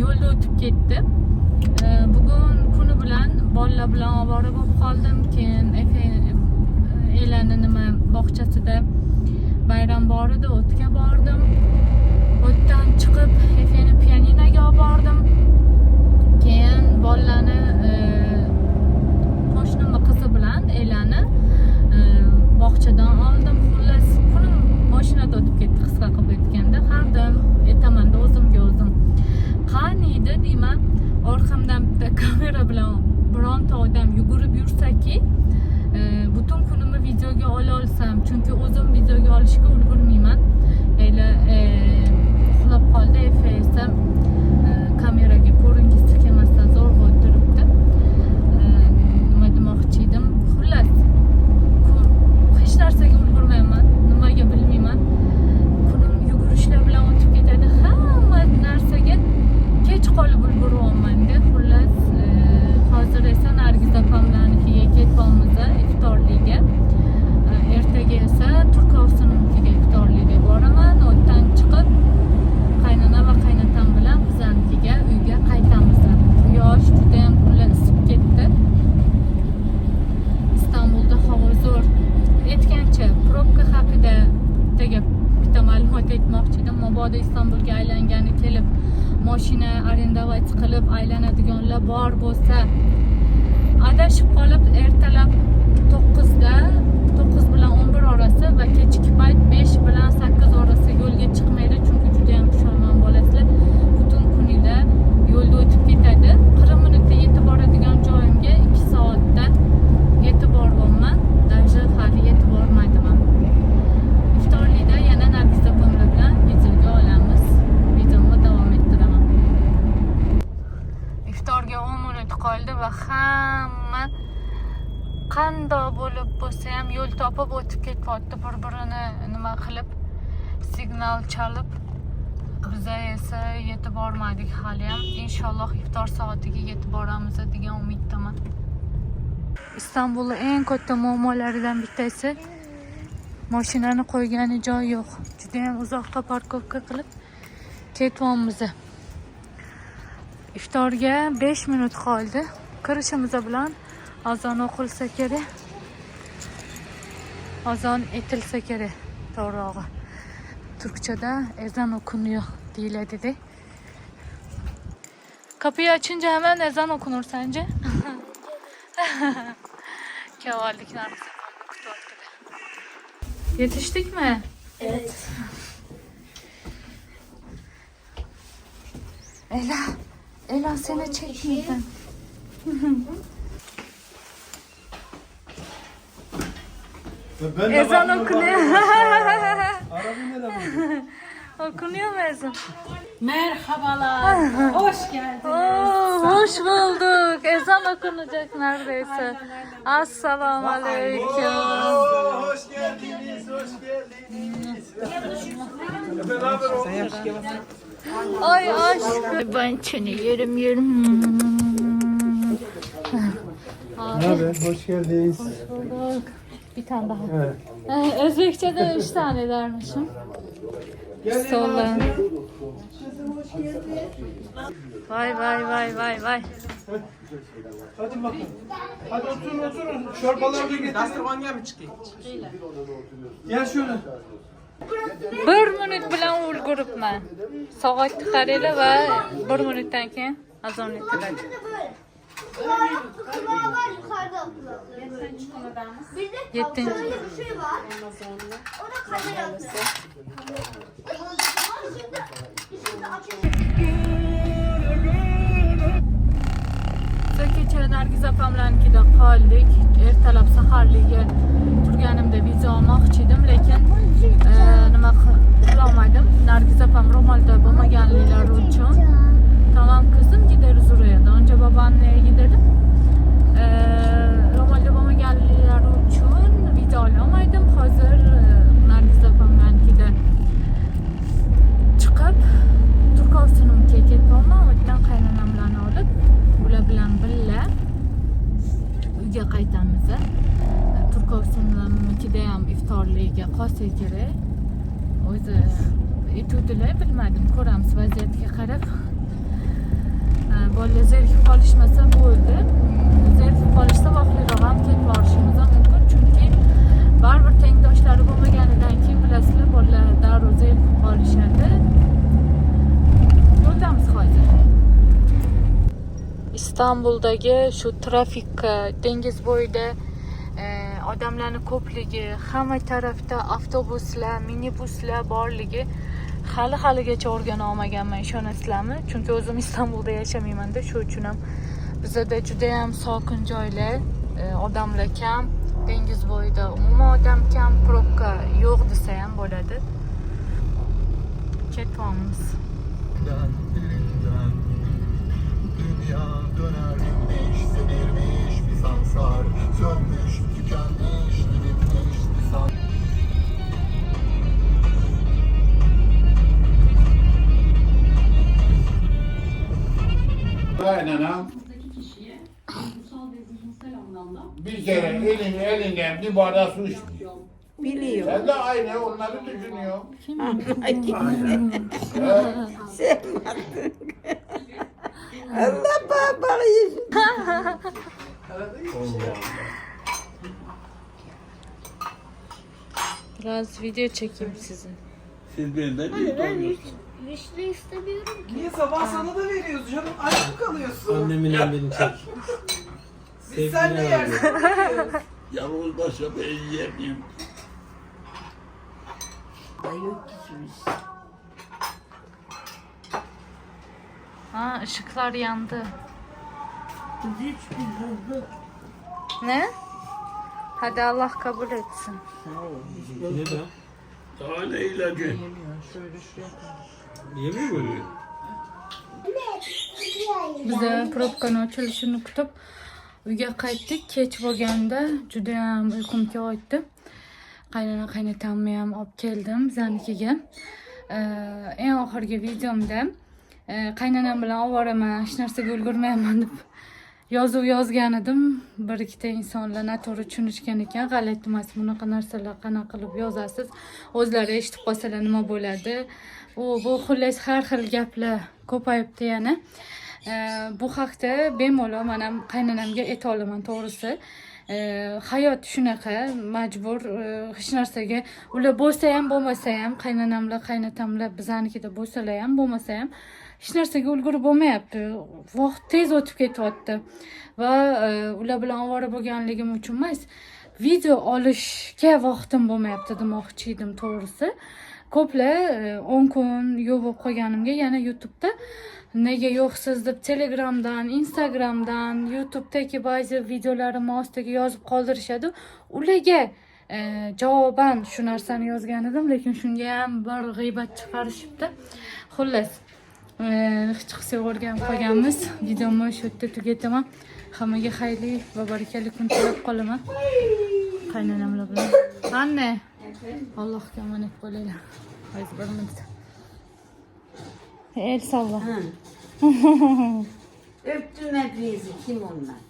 yo'lda o'tib ketdi. Bugun kuni bilan bolalar bilan ovora bo'lib qoldim. Keyin Elani nima bog'chasida bayram bor edi, o'tga bordim. O'tdan chiqib Efeni pianinoga olib bordim. Keyin bolalarni qo'shnimning qizi bilan Elani bog'chadan oldim. Xullas kunim mashinada o'tib ketdi, qisqa qilib aytganda. Har doim aytaman-da o'zimga o'zim. Qaniydi deyman, orqamdan bitta kamera bilan bironta odam yugurib yursaki, butun kunimni videoga ola olsam, chunki o'zim videoga olishga ulgurmayman. Uxlab qoldi, esa kameraga ko'ringisi kelmasdan zo'rg'a o'tiribdi. Nima demoqchi edim? Xullas, hech narsaga ulgurmayman, nimaga bilmayman. Kunim yugurishlar bilan o'tib ketadi. Hamma narsaga kech qolib ulguryapman-da. Xullas, hozir esa Nargiz opamlarnikiga ketyapmiz iftorlikka. Ertaga esa Turkovsinikiga iftorlikka boraman. O'tdan chiqib qaynona va qaynatam bilan bizanikiga uyga qaytamiz. Quyosh juda ham kunlar isib ketdi. Istanbulda havo zo'r. Aytgancha probka haqida bitta ma'lumot aytmoqchi edim. Mabodo Istanbulga aylangani kelib mashina arendovat qilib aylanadiganlar bor bo'lsa, adashib qolib ertalab 9 bilan 11 orasi va kechki payt 5 bilan 8 orasi yo'lga chiqmaydi, chunki juda ham pushaymon bo'lasizlar. Butun kunida yo'lda o'tib ketadi. 40 minutda yetib boradigan joyimga 2 soatda yetib boryapman. Даже hali yetib bormayman. Iftorlikda yana Nargiz opamlar bilan videoga olamiz. Videomni davom ettiraman. Iftorga 10 minut qoldi va hamma qandoq bo'lib bo'lsa ham yo'l topib o'tib ketyapti, bir-birini nima qilib, signal chalib. Biz esa yetib bormadik hali ham. Inshaalloh iftor soatiga yetib boramiz degan umiddaman. Istanbulning eng katta muammolaridan bittasi mashinani qo'ygani joy yo'q. Juda ham uzoqqa parkovka qilib ketyapmiz. Iftorga 5 minut qoldi. Kirishimiz bilan azon o'qilsa kerak. Azon etilsa kerak, to'g'rirog'i. Turkchada ezon o'qiniyor deyiladi-da. Kapıyı açınca hemen ezan okunur sence? Kevallik Nargiz opamla. Yetiştik mi? Evet. Ela seni çekmeyeceğim. Ezan okunuyor. Okunuyor mu ezan? Merhabalar. Hoş geldiniz. Hoş bulduk. Ezan okunacak neredeyse. Assalamu aleyküm. Hoş geldiniz, hoş geldiniz. Ay aşkım. Ben seni yerim. Ne haber? Hoş geldiniz. Hoş bulduk. Bir tane daha. Evet. Özbekçe'de 3 tane dermişim. Sollarım. Vay. Hadi bakalım. Hadi oturun. Çorbaları da getirin. Dasturxonga mı chiqing? Gel şöyle. 1 minut bilan ulguribman. Soatni qaraylar va 1 minutdan keyin azon etiladi. Kulağı var yukarıda kulakları. Bir de Yettinci. kaplarında bir şey var. O da kamera. Şimdi açıyorum. Kecha Nargiz opamlarnikida qoldik. Ertalab saharlikka turganimda video olmoqchi edim, lekin nima qilolmadim. Nargiz opam ro'molda bo'lmaganliklari uchun tamam kızım gideriz oraya da. Önce babaanneye gidelim. Ro'molda bo'lmaganliklari uchun video ololmadim. Hozir Nargiz opamlarnikida chiqib Turkovsinikiga ketyapman. O'tdan qaynonamlarni olib ular bilan birga uyga qaytamiz. Turkovsinikiga ham iftorlikka qolsa kerak. O'zi aytuvdilar, bilmadim, ko'ramiz vaziyatga qarab. böyle zerikib qolishmasa bo'ldi. Zerikib qolishsa vaqtliroq ham ketib borishimiz ham mumkin, chunki baribir tengdoshlari bo'lmaganidan keyin bilasizlar, bolalar darrov zerikib qolishadi. Yo'ldamiz hozir. İstanbul'dagi shu trafik, dengiz bo'yida odamlarning ko'pligi, hamma tarafda avtobuslar, minibuslar borligi haligacha o'rgana olmaganman, ishonasizlarmi? Chunki o'zim Istanbulda yashamayman-da, shu uchun ham bizda juda ham sokin joylar, odamlar kam, dengiz bo'yida umuman odam kam, probka yo'q desa ham bo'ladi. Ketyapmiz. Dünya döner inmiş, semirmiş bir sansar, sönmüş, tükenmiş, bitmiş bir san. Aynen ha. Bir kere elinden bir bardak su içmiyor. Biliyor. Sen de aynı onları düşünüyor. Allah baba yüzü. Biraz video çekeyim sizin. Siz benden iyi tanıyorsunuz. Vişne istemiyorum ki. Niye sabah sana da veriyoruz canım? Aç mı kalıyorsun? Annemin elini çek. Biz sen de yersin. Veriyoruz. Yalnız başa ben yiyemeyim. Ha, ışıklar yandı. Ne? Hadi Allah kabul etsin. Neden? Daha ne ilacı? Yemiyor mu? Bize probkani ochilishini kutib uyga qaytdik. Kech bo'lganda juda ham uyqum keldi. Qaynona qaynotamni ham olib keldim bizanikiga. Eng oxirgi videomda qaynonam bilan ovoraman, hech narsaga ulgurmayman deb yozuv yozgan edim. Bir ikkita insonlar noto'g'ri tushunishgan ekan. G'alati emas, bunaqa narsalar qanaqa qilib yozasiz? O'zlari eshitib qolsalar nima bo'ladi? Bu xullas har xil gaplar ko'payibdi yana. Bu haqda bemalol men ham qaynonamga ayta olaman, to'g'risi. Hayot shunaqa, majbur hech narsaga ular bo'lsa ham bo'lmasa ham, qaynonamlar, qaynotamlar bizanikida bo'lsalar ham bo'lmasa ham hech narsaga ulgurib bo'lmayapti. Vaqt tez o'tib ketyapti va ular bilan ovora bo'lganligim uchun emas, video olishga vaqtim bo'lmayapti demoqchi edim, to'g'risi. Ko'plar 10 kun yo'q bo'lib qolganimga yana YouTube'da nega yo'qsiz deb Telegramdan, Instagramdan, YouTube'dagi ba'zi videolarimni ostiga yozib qoldirishadi. Ularga javoban shu narsani yozgan edim, lekin shunga ham bir g'iybat chiqarishibdi. Xullas, hech qilsa o'rganib qolganmiz. Videomni shu yerda tugataman. Hammaga xayrli va barakali kun tilab qolaman. Qaynonamlar bilan. Anne, Allohga omonat bo'linglar. Hozir bir minut. El salla. Öptüm hepinizi. Kim onlar?